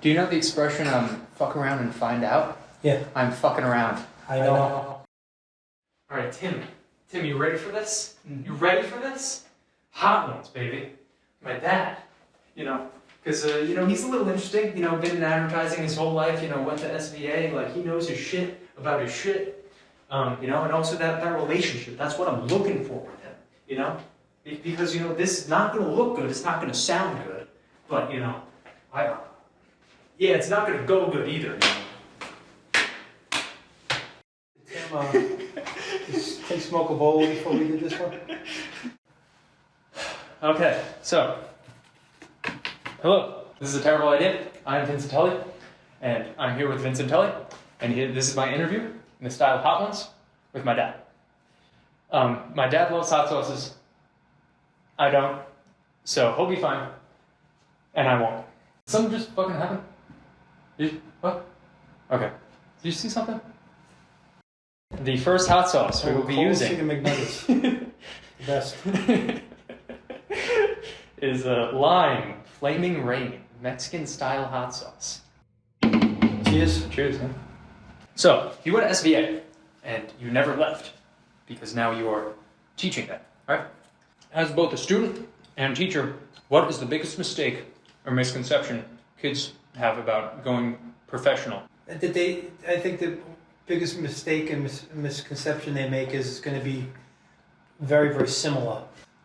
Do you know the expression, fuck around and find out? Yeah. I'm fucking around. I know. Alright, Tim, you ready for this? You ready for this? Hot ones, baby. My dad, because, he's a little interesting, been in advertising his whole life, went to SVA, like, he knows his shit about his shit, and also that relationship, that's what I'm looking for with him, because, this is not going to look good, it's not going to sound good, but, it's not going to go good either, Tim smoke a bowl before we did this one? Okay, so, hello. This is a terrible idea. I'm Vincent Tulley, and I'm here with Vincent Tulley, and this is my interview in the style of Hot Ones with my dad. My dad loves hot sauces. I don't, so he'll be fine, and I won't. Did something just fucking happen? What? Okay. Did you see something? The first hot sauce we will be using Chicken McNuggets. The best. is Lime Flaming Rain Mexican style hot sauce. Cheers. Cheers, man. So, you went to SVA, and you never left, because now you are teaching that, right? As both a student and teacher, what is the biggest mistake or misconception kids have about going professional? I think the biggest mistake and misconception they make is it's going to be very, very similar.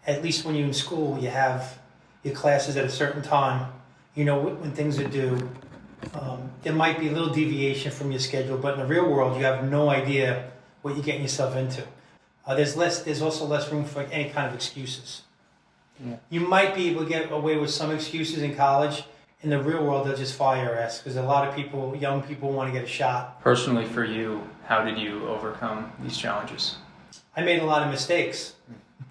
At least when you're in school, you have your classes at a certain time. You know when things are due. There might be a little deviation from your schedule, but in the real world, you have no idea what you're getting yourself into. There's also less room for any kind of excuses. Yeah. You might be able to get away with some excuses in college. In the real world, they'll just fire your ass because a lot of people, young people, want to get a shot. Personally, for you, how did you overcome these challenges? I made a lot of mistakes,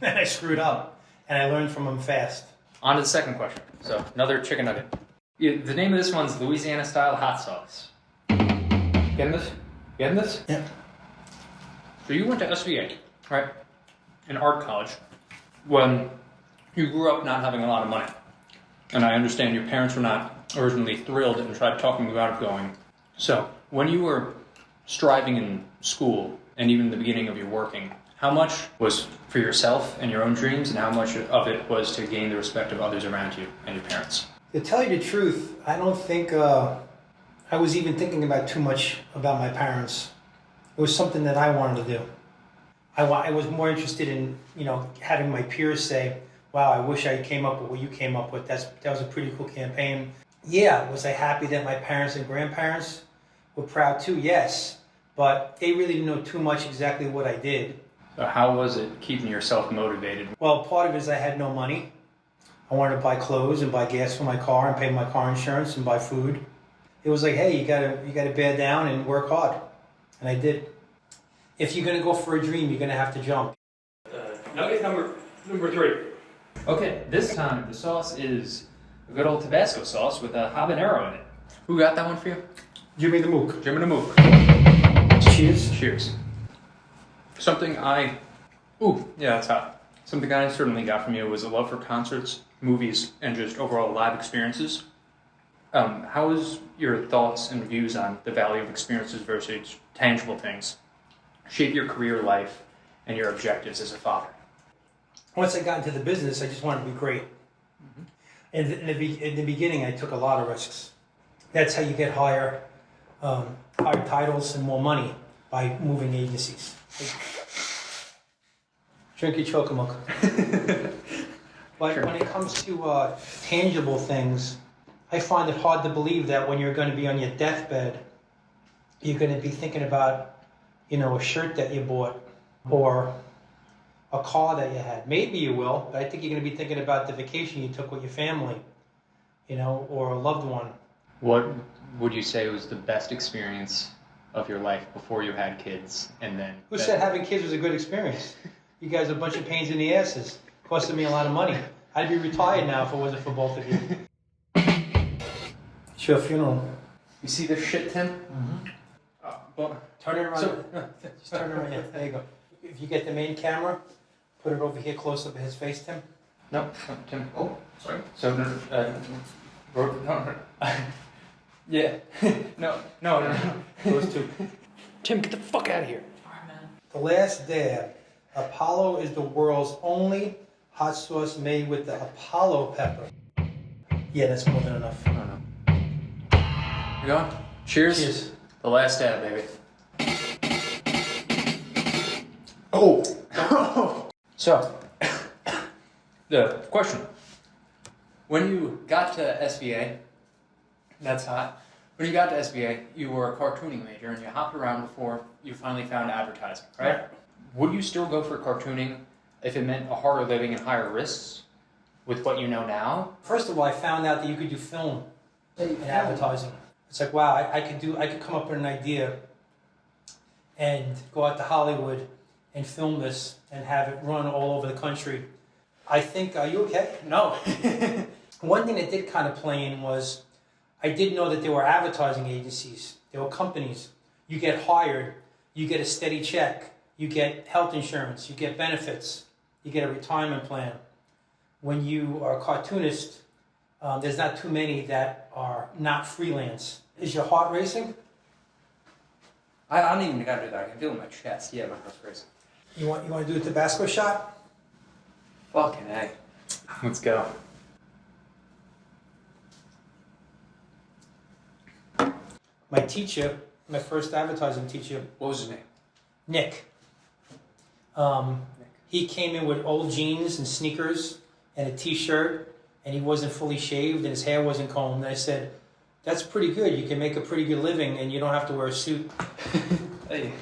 and I screwed up, and I learned from them fast. On to the second question. So, another chicken nugget. The name of this one's Louisiana style hot sauce. Getting this? Getting this? Yeah. So you went to SVA, right? In art college, when you grew up not having a lot of money. And I understand your parents were not originally thrilled and tried talking you out of going. So, when you were striving in school, and even the beginning of your working, how much was for yourself and your own dreams, and how much of it was to gain the respect of others around you and your parents? To tell you the truth, I don't think I was even thinking about too much about my parents. It was something that I wanted to do. I was more interested in, having my peers say, wow, I wish I came up with what you came up with. That was a pretty cool campaign. Yeah, was I happy that my parents and grandparents were proud too? Yes, but they really didn't know too much exactly what I did. So how was it keeping yourself motivated? Well, part of it is I had no money. I wanted to buy clothes and buy gas for my car and pay my car insurance and buy food. It was like, hey, you gotta bear down and work hard, and I did. If you're gonna go for a dream, you're gonna have to jump. Nugget number 3. Okay, this time the sauce is a good old Tabasco sauce with a habanero in it. Who got that one for you? Jimmy the Mook. Jimmy the Mook. Cheers. Cheers. Something that's hot. Something I certainly got from you was a love for concerts, movies, and just overall live experiences. How is your thoughts and views on the value of experiences versus tangible things shape your career life and your objectives as a father? Once I got into the business, I just wanted to be great. Mm-hmm. In the beginning, I took a lot of risks. That's how you get higher titles and more money, by moving agencies. Drink your chocolate. But Sure. when it comes to tangible things, I find it hard to believe that when you're going to be on your deathbed, you're going to be thinking about, a shirt that you bought or a car that you had. Maybe you will, but I think you're going to be thinking about the vacation you took with your family, or a loved one. What would you say was the best experience of your life before you had kids, and then... Who said having kids was a good experience? You guys are a bunch of pains in the asses. Costing me a lot of money. I'd be retired now if it wasn't for both of you. It's your funeral. You see this shit, Tim? Mm-hmm. Well, Turn it around. Just turn it around. Yeah, there you go. If you get the main camera, put it over here close up at his face, Tim. No, Tim. Oh, sorry. So, no. Yeah. No. Those two. Tim, get the fuck out of here. Alright, man. The Last Dab. Apollo is the world's only hot sauce made with the Apollo pepper. Yeah, that's more than enough. I don't know. You going? Cheers. Cheers. The last dab, baby. Oh! So, the question. When you got to SVA, that's hot. When you got to SVA, you were a cartooning major and you hopped around before you finally found advertising, right? Would you still go for cartooning if it meant a harder living and higher risks with what you know now? First of all, I found out that you could do film and advertising. It's like, wow, I could come up with an idea and go out to Hollywood and film this and have it run all over the country. I think, are you okay? No. One thing that did kind of play in was, I did know that there were advertising agencies, there were companies. You get hired, you get a steady check, you get health insurance, you get benefits, you get a retirement plan. When you are a cartoonist, there's not too many that are not freelance. Is your heart racing? I don't even gotta do that. I can feel it in my chest. Yeah, my heart's racing. You want to do a Tabasco shot? Fucking A. Let's go. My teacher, my first advertising teacher, What was his name? Nick. He came in with old jeans and sneakers and a t-shirt, and he wasn't fully shaved and his hair wasn't combed. And I said, that's pretty good. You can make a pretty good living and you don't have to wear a suit. Hey.